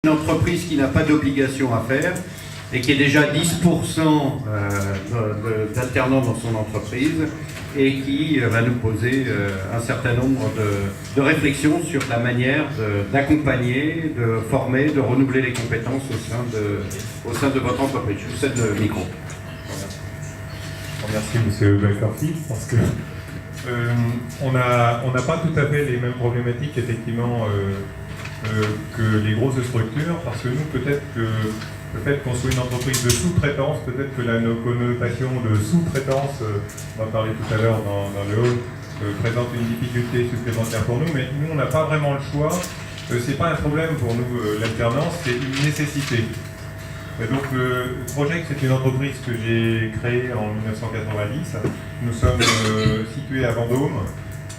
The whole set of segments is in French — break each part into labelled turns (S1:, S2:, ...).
S1: Une entreprise qui n'a pas d'obligation à faire et qui est déjà 10% d'alternants dans son entreprise et qui va nous poser un certain nombre de réflexions sur la manière d'accompagner, de former, de renouveler les compétences au sein de votre entreprise. Je vous cède le micro.
S2: Merci Monsieur McCarthy, parce que on n'a pas tout à fait les mêmes problématiques effectivement que les grosses structures, parce que nous peut-être que le fait qu'on soit une entreprise de sous-traitance, peut-être que la connotation de sous-traitance, on en parlait tout à l'heure dans le hall, présente une difficulté supplémentaire pour nous, mais nous on n'a pas vraiment le choix. C'est pas un problème pour nous l'alternance, c'est une nécessité. Donc Project, c'est une entreprise que j'ai créée en 1990. Nous sommes situés à Vendôme.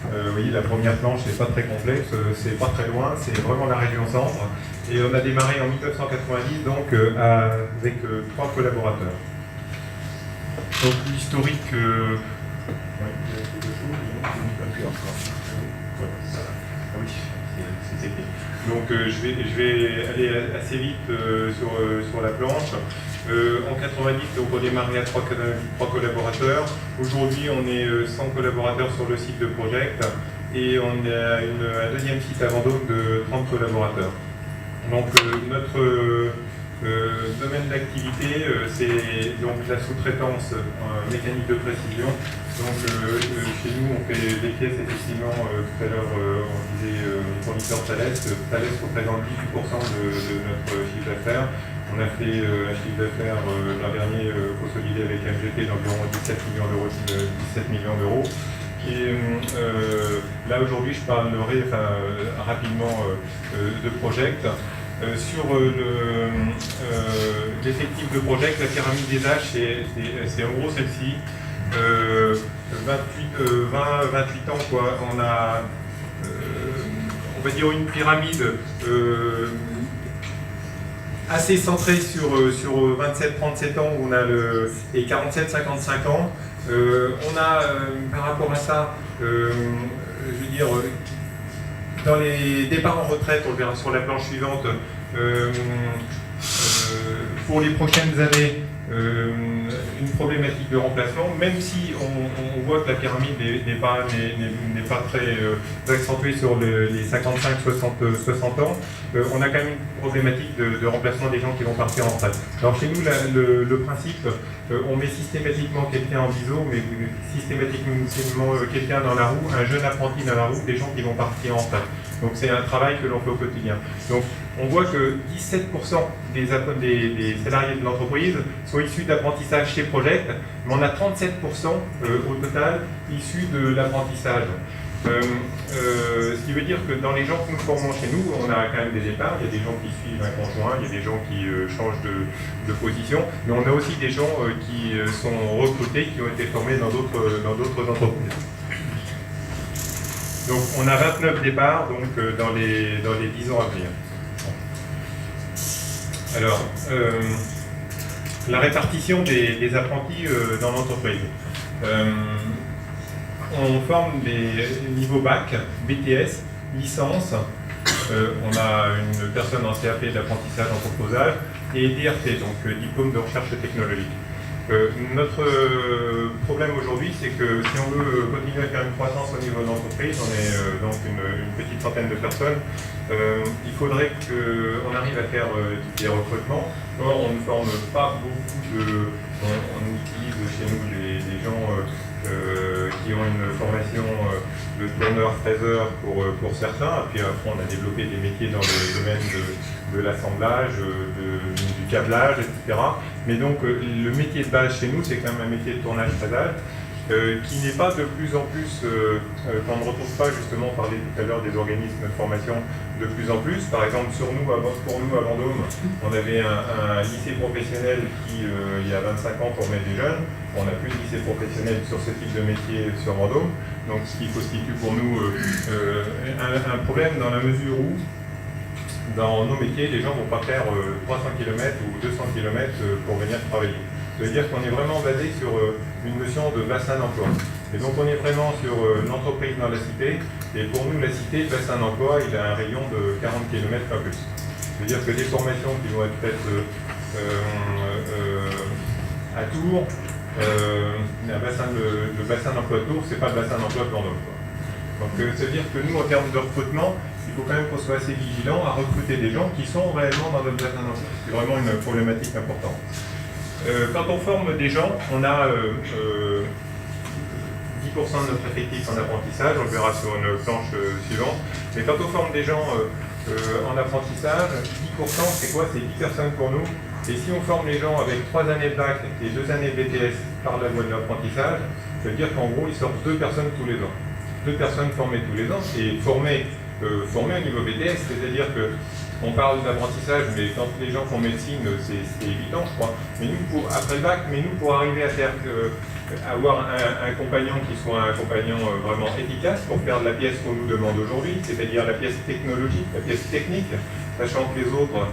S2: Vous voyez, la première planche n'est pas très complexe, c'est pas très loin, c'est vraiment la région centre. Et on a démarré en 1990 donc avec 3 collaborateurs. Donc l'historique... Donc je vais aller assez vite sur la planche. En 90, donc, on démarrait à 3 collaborateurs. Aujourd'hui, on est 100 collaborateurs sur le site de Project et on a un deuxième site à Vendôme de 30 collaborateurs. Donc notre domaine d'activité, c'est donc la sous-traitance mécanique de précision. Donc chez nous, on fait des pièces, effectivement, tout à l'heure on disait fournisseur Thales. Thales représente 18% de notre chiffre d'affaires. On a fait un chiffre d'affaires l'an dernier consolidé avec MGT d'environ 17 millions d'euros. Et là aujourd'hui, je parlerai rapidement de Project. Sur l'effectif de Project, la pyramide des âges, c'est en gros celle-ci. 20-28 ans, quoi. On a, on va dire, une pyramide assez centrée sur 27-37 ans, où on a et 47-55 ans. On a, par rapport à ça, je veux dire, dans les départs en retraite, on le verra sur la planche suivante, pour les prochaines années, une problématique de remplacement, même si on voit que la pyramide n'est pas très accentuée sur les 55-60 ans, on a quand même une problématique de remplacement des gens qui vont partir en retraite. Alors chez nous, le principe, on met systématiquement quelqu'un en biseau, mais systématiquement quelqu'un dans la roue, un jeune apprenti dans la roue, des gens qui vont partir en retraite. Donc c'est un travail que l'on fait au quotidien. Donc on voit que 17% des salariés de l'entreprise sont issus d'apprentissage chez Project, mais on a 37% au total issus de l'apprentissage. Ce qui veut dire que dans les gens que nous formons chez nous, on a quand même des départs, il y a des gens qui suivent un conjoint, il y a des gens qui changent de position, mais on a aussi des gens qui sont recrutés, qui ont été formés dans d'autres entreprises. Donc on a 29 départs donc, dans les 10 ans à venir. Alors, la répartition des apprentis dans l'entreprise. On forme des niveaux bac, BTS, licence. On a une personne en CAP d'apprentissage entreposage et DRT, donc diplôme de recherche technologique. Notre problème aujourd'hui, c'est que si on veut continuer à faire une croissance au niveau de l'entreprise, on est donc une petite centaine de personnes, il faudrait qu'on arrive à faire des recrutements. Or, on ne forme pas beaucoup on utilise chez nous des gens qui ont une formation de tourneur-fraiseur pour certains, et puis après on a développé des métiers dans le domaine de l'assemblage, du câblage, etc. Mais donc le métier de base chez nous, c'est quand même un métier de tournage-fraisage, qui n'est pas de plus en plus, qu'on ne retrouve pas justement, on parlait tout à l'heure des organismes de formation de plus en plus. Par exemple, pour nous à Vendôme, on avait un lycée professionnel qui, il y a 25 ans, formait des jeunes. On n'a plus de lycée professionnel sur ce type de métier sur Vendôme, donc ce qui constitue pour nous un problème dans la mesure où, dans nos métiers, les gens ne vont pas faire 300 km ou 200 km pour venir travailler. Ça veut dire qu'on est vraiment basé sur une notion de bassin d'emploi. Et donc on est vraiment sur l'entreprise dans la cité, et pour nous la cité, le bassin d'emploi, il a un rayon de 40 km pas plus. C'est-à-dire que des formations qui vont être faites à Tours, le bassin d'emploi de Tours, c'est pas le bassin d'emploi de Grenoble. Donc ça veut dire que nous, en termes de recrutement, il faut quand même qu'on soit assez vigilant à recruter des gens qui sont réellement dans notre bassin d'emploi. C'est vraiment une problématique importante. Quand on forme des gens, on a 10% de notre effectif en apprentissage, on le verra sur une planche suivante. Mais quand on forme des gens en apprentissage, 10% c'est quoi? C'est 10 personnes pour nous. Et si on forme les gens avec 3 années de bac et 2 années de BTS par la voie de l'apprentissage, ça veut dire qu'en gros, ils sortent 2 personnes tous les ans. 2 personnes formées tous les ans, et formées au niveau BTS, c'est-à-dire que on parle d'apprentissage, mais quand les gens font médecine, c'est évident, je crois. Mais nous, après le bac, pour arriver à faire avoir un compagnon qui soit un compagnon vraiment efficace pour faire de la pièce qu'on nous demande aujourd'hui, c'est-à-dire la pièce technologique, la pièce technique, sachant que les autres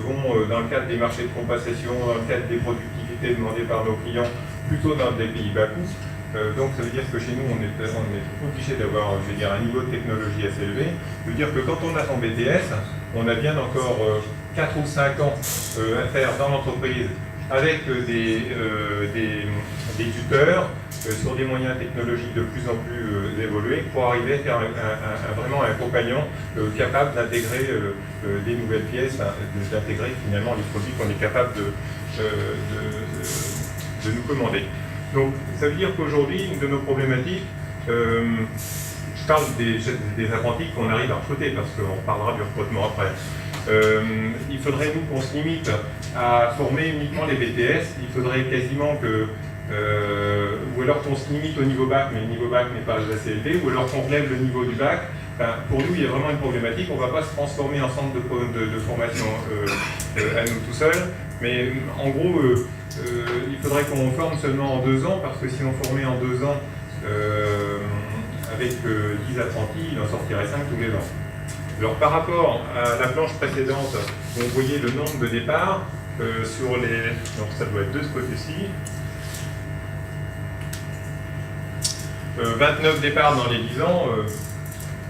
S2: vont, dans le cadre des marchés de compensation, dans le cadre des productivités demandées par nos clients, plutôt dans des pays bas coûts. Donc ça veut dire que chez nous, on est obligé d'avoir, je veux dire, un niveau de technologie assez élevé. Ça veut dire que quand on a son BTS, on a bien encore 4 ou 5 ans à faire dans l'entreprise avec des tuteurs sur des moyens technologiques de plus en plus évolués pour arriver à faire vraiment un compagnon capable d'intégrer des nouvelles pièces, d'intégrer finalement les produits qu'on est capable de nous commander. Donc ça veut dire qu'aujourd'hui, une de nos problématiques, je parle des apprentis qu'on arrive à recruter parce qu'on parlera du recrutement après. Il faudrait nous qu'on se limite à former uniquement les BTS, il faudrait quasiment que, ou alors qu'on se limite au niveau bac, mais le niveau bac n'est pas assez élevé, ou alors qu'on relève le niveau du bac. Enfin, pour nous, il y a vraiment une problématique, on ne va pas se transformer en centre de formation à nous tout seuls, mais en gros, il faudrait qu'on forme seulement en 2 ans, parce que si on formait en 2 ans avec 10 apprentis, il en sortirait 5 tous les ans. Alors par rapport à la planche précédente, où on voyait le nombre de départs sur les... Donc ça doit être de ce côté-ci. 29 départs dans les 10 ans,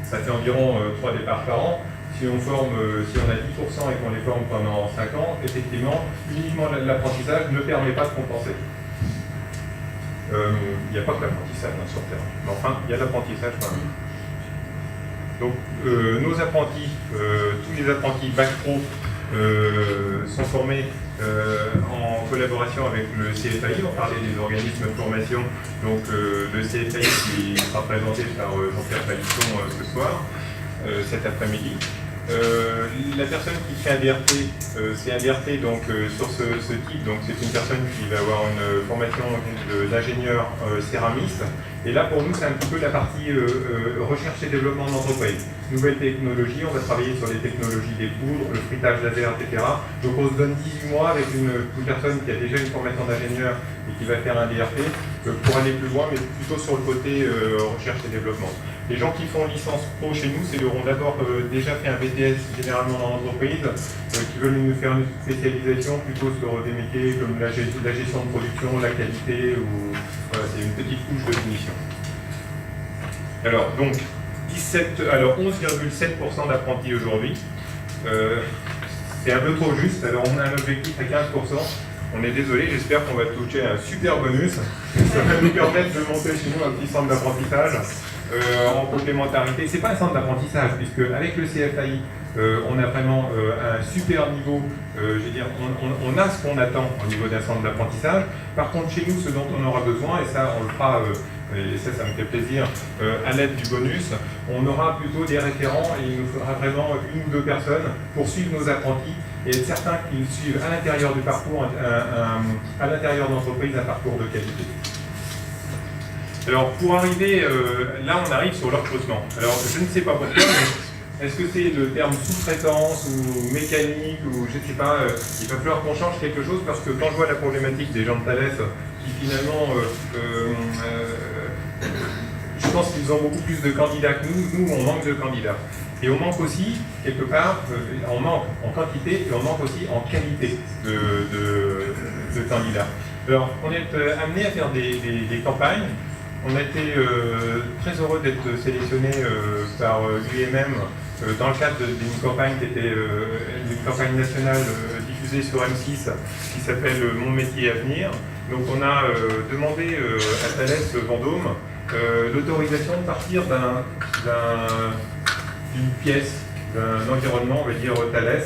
S2: ça fait environ 3 départs par an. Si on a 10% et qu'on les forme pendant 5 ans, effectivement, uniquement l'apprentissage ne permet pas de compenser. Il n'y a pas que l'apprentissage sur le terrain, mais enfin, il y a l'apprentissage quand même. Donc, nos apprentis, tous les apprentis Bac Pro sont formés en collaboration avec le CFAI. On parlait des organismes de formation, donc le CFAI qui sera présenté par Jean-Pierre Palisson ce soir, cet après-midi. La personne qui fait un DRT, c'est un DRT donc, sur ce type, donc c'est une personne qui va avoir une formation d'ingénieur céramiste. Et là pour nous c'est un petit peu la partie recherche et développement d'entreprise. Nouvelles technologies, on va travailler sur les technologies des poudres, le frittage laser, etc. Donc on se donne 18 mois avec une personne qui a déjà une formation d'ingénieur et qui va faire un DRT pour aller plus loin, mais plutôt sur le côté recherche et développement. Les gens qui font licence pro chez nous, c'est auront d'abord déjà fait un BTS généralement dans l'entreprise, qui veulent faire une spécialisation plutôt sur des métiers comme la gestion de production, la qualité, ou voilà, c'est une petite couche de finition. Alors donc 11,7% d'apprentis aujourd'hui. C'est un peu trop juste, alors on a un objectif à 15%. On est désolé, j'espère qu'on va toucher un super bonus. Ça va nous permettre de monter chez nous un petit centre d'apprentissage en complémentarité. C'est pas un centre d'apprentissage, puisque avec le CFAI, on a vraiment un super niveau, je veux dire, on a ce qu'on attend au niveau d'un centre d'apprentissage. Par contre, chez nous, ce dont on aura besoin, et ça on le fera, et ça me fait plaisir, à l'aide du bonus, on aura plutôt des référents et il nous faudra vraiment 1 ou 2 personnes pour suivre nos apprentis et être certain qu'ils suivent à l'intérieur du parcours, à l'intérieur d'entreprise, un parcours de qualité. Alors pour arriver, là on arrive sur le recrutement. Alors je ne sais pas pourquoi, mais est-ce que c'est le terme sous-traitance ou mécanique ou je ne sais pas, il va falloir qu'on change quelque chose parce que quand je vois la problématique des gens de Thales qui finalement, je pense qu'ils ont beaucoup plus de candidats que nous, on manque de candidats. Et on manque aussi, quelque part, on manque en quantité et on manque aussi en qualité de candidats. Alors on est amené à faire des campagnes. On a été très heureux d'être sélectionné par l'UMM dans le cadre d'une campagne qui était une campagne nationale diffusée sur M6 qui s'appelle Mon métier à venir. Donc on a demandé à Thales Vendôme l'autorisation de partir d'une pièce, d'un environnement, on va dire Thales.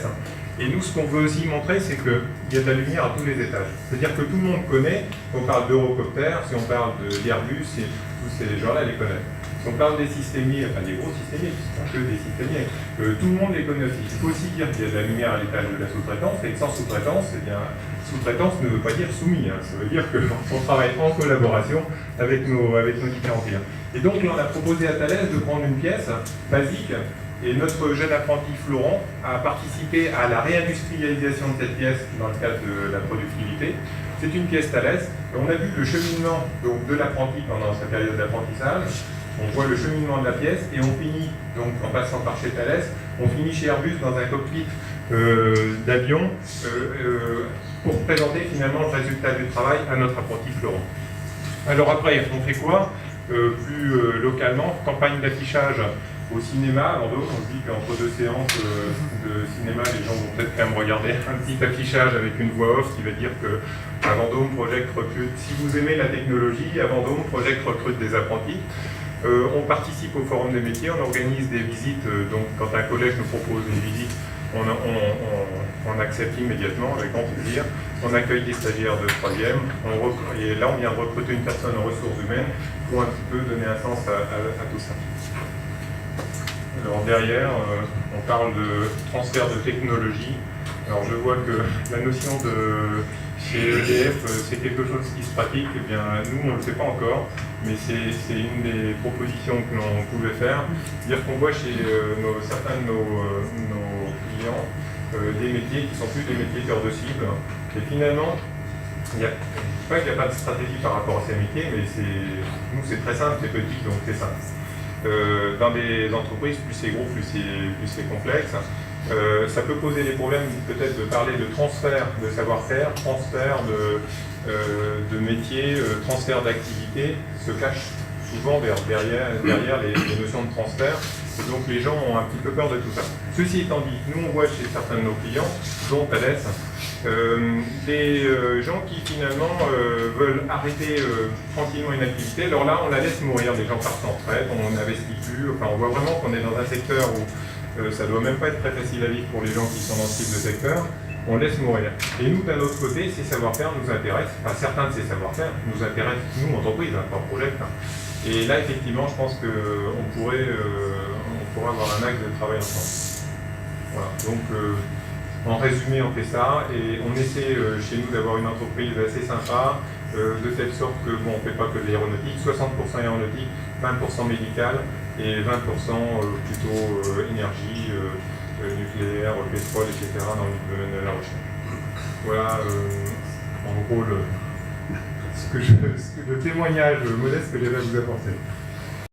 S2: Et nous, ce qu'on veut aussi montrer, c'est qu'il y a de la lumière à tous les étages. C'est-à-dire que tout le monde connaît, si on parle d'Eurocopter, si on parle d'Airbus, tous ces gens-là les connaissent. Si on parle des systémiers, enfin des gros systémiers, qui ne sont pas que des systémiers, tout le monde les connaît aussi. Il faut aussi dire qu'il y a de la lumière à l'étage de la sous-traitance, et que sans sous-traitance, eh bien, sous-traitance ne veut pas dire soumis. Hein. Ça veut dire qu'on travaille en collaboration avec nos différents clients. Et donc là, on a proposé à Thales de prendre une pièce basique, et notre jeune apprenti Florent a participé à la réindustrialisation de cette pièce dans le cadre de la productivité. C'est une pièce Thales. On a vu le cheminement donc, de l'apprenti pendant sa période d'apprentissage. On voit le cheminement de la pièce et on finit, donc en passant par chez Thales, on finit chez Airbus dans un cockpit d'avion pour présenter finalement le résultat du travail à notre apprenti Florent. Alors après, on fait quoi? Plus localement, campagne d'affichage au cinéma. Alors on se dit qu'entre deux séances de cinéma, les gens vont peut-être quand même regarder un petit affichage avec une voix off qui va dire que à Vendôme Project recrute. Si vous aimez la technologie, à Vendôme Project recrute des apprentis. On participe au forum des métiers, on organise des visites. Donc quand un collège nous propose une visite, on accepte immédiatement avec grand plaisir. On accueille des stagiaires de 3e. Et là, on vient de recruter une personne en ressources humaines pour un petit peu donner un sens à tout ça. Alors derrière, on parle de transfert de technologie. Alors je vois que la notion de chez EDF, c'est quelque chose qui se pratique. Eh bien, nous, on ne le sait pas encore, mais c'est une des propositions que l'on pouvait faire. C'est-à-dire qu'on voit chez certains de nos clients des métiers qui ne sont plus des métiers cœur de cible. Et finalement, pas qu'il n'y a pas de stratégie par rapport à ces métiers, mais nous, c'est très simple, c'est petit, donc c'est simple. Dans des entreprises, plus c'est gros, plus c'est complexe. Ça peut poser des problèmes peut-être de parler de transfert de savoir-faire, transfert de métier, transfert d'activité, se cache souvent derrière les notions de transfert. Et donc les gens ont un petit peu peur de tout ça. Ceci étant dit, nous on voit chez certains de nos clients, dont Thales, des gens qui finalement veulent arrêter tranquillement une activité. Alors là, on la laisse mourir, les gens partent en retraite, on n'investit plus. Enfin, on voit vraiment qu'on est dans un secteur où ça ne doit même pas être très facile à vivre pour les gens qui sont dans ce type de secteur. On laisse mourir. Et nous, d'un autre côté, ces savoir-faire nous intéressent. Enfin, certains de ces savoir-faire nous intéressent, nous, entreprises, pas projet. Et là, effectivement, je pense qu'on pourrait avoir un axe de travail ensemble. Voilà. Donc, en résumé, on fait ça et on essaie chez nous d'avoir une entreprise assez sympa, de telle sorte que, bon, on ne fait pas que de l'aéronautique, 60% aéronautique, 20% médical et 20% plutôt énergie, nucléaire, pétrole, etc. dans le domaine de la recherche. Voilà, en gros, le témoignage modeste que j'avais à vous apporter.